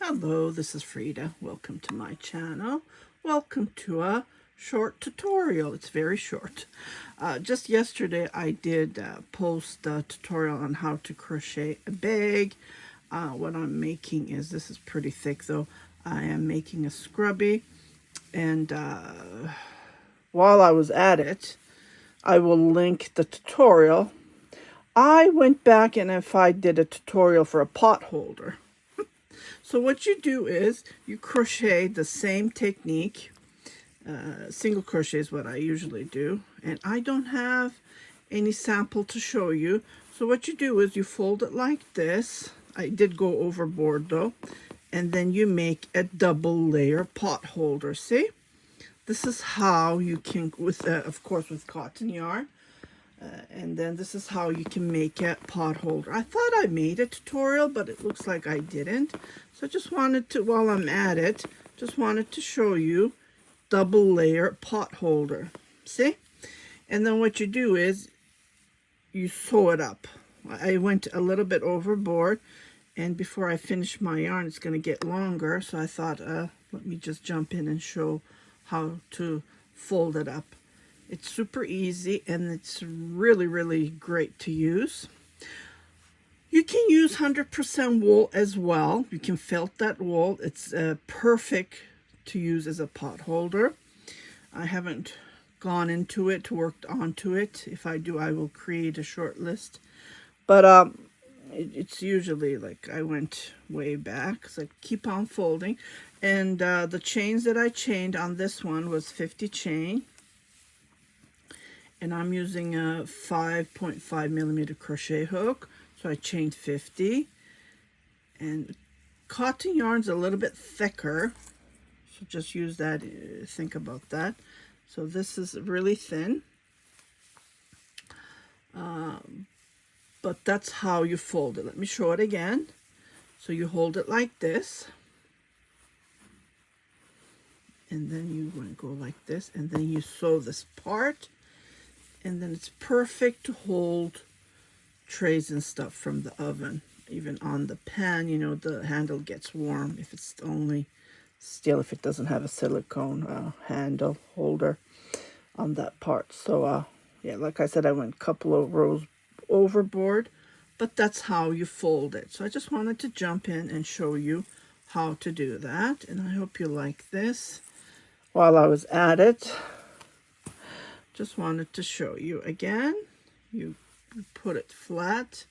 Hello, this is Frida. Welcome to my channel. Welcome to a short tutorial. It's very short. Just yesterday I did post a tutorial on how to crochet a bag. What I'm making is, this is pretty thick though, I am making a scrubby, and while I was at it, I will link the tutorial. I went back and if I did a tutorial for a pot holder. So what you do is you crochet the same technique. Single crochet is what I usually do, and I don't have any sample to show you. So what you do is you fold it like this. I did go overboard though, and then you make a double layer pot holder. See, this is how you can, with of course with cotton yarn. And then this is how you can make a pot holder. I thought I made a tutorial, but it looks like I didn't. So I just wanted to, while I'm at it, just wanted to show you double layer pot holder. See? And then what you do is you sew it up. I went a little bit overboard, and before I finish my yarn, it's going to get longer. So I thought, let me just jump in and show how to fold it up. It's super easy, and it's really, really great to use. You can use 100% wool as well. You can felt that wool. It's perfect to use as a pot holder. I haven't gone into it, worked onto it. If I do, I will create a short list. But it's usually like I went way back, so I keep on folding. And the chains that I chained on this one was 50 chain. And I'm using a 5.5 millimeter crochet hook, so I chained 50. And cotton yarn's a little bit thicker, so just use that, think about that. So this is really thin, but that's how you fold it. Let me show it again. So you hold it like this, and then you want to go like this, and then you sew this part. And then it's perfect to hold trays and stuff from the oven. Even on the pan, you know, the handle gets warm if it's only steel, if it doesn't have a silicone handle holder on that part. So, yeah, like I said, I went a couple of rows overboard, but that's how you fold it. So I just wanted to jump in and show you how to do that. And I hope you like this. While I was at it, just wanted to show you again. You put it flat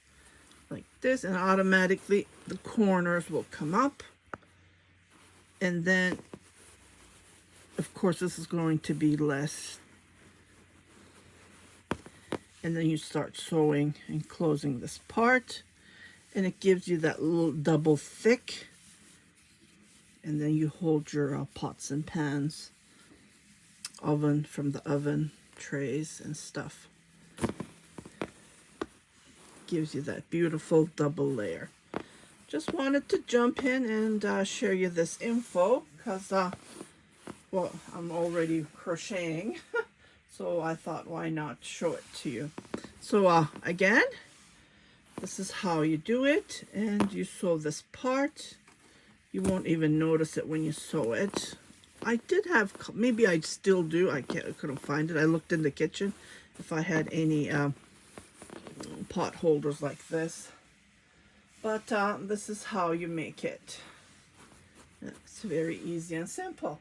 like this, and automatically the corners will come up. And then, of course, this is going to be less. And then you start sewing and closing this part, and it gives you that little double thick. And then you hold your pots and pans, oven, from the oven trays and stuff. Gives you that beautiful double layer. Just wanted to jump in and share you this info because well, I'm already crocheting so I thought, why not show it to you. So again, this is how you do it, and you sew this part. You won't even notice it when you sew it. I did have, maybe I still do, I couldn't find it. I looked in the kitchen if I had any pot holders like this. But this is how you make it. It's very easy and simple.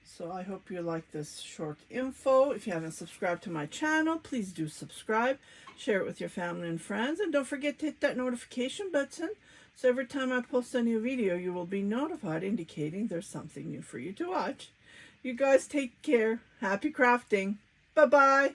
So I hope you like this short info. If you haven't subscribed to my channel, please do subscribe. Share it with your family and friends. And don't forget to hit that notification button. So every time I post a new video, you will be notified, indicating there's something new for you to watch. You guys take care. Happy crafting. Bye-bye.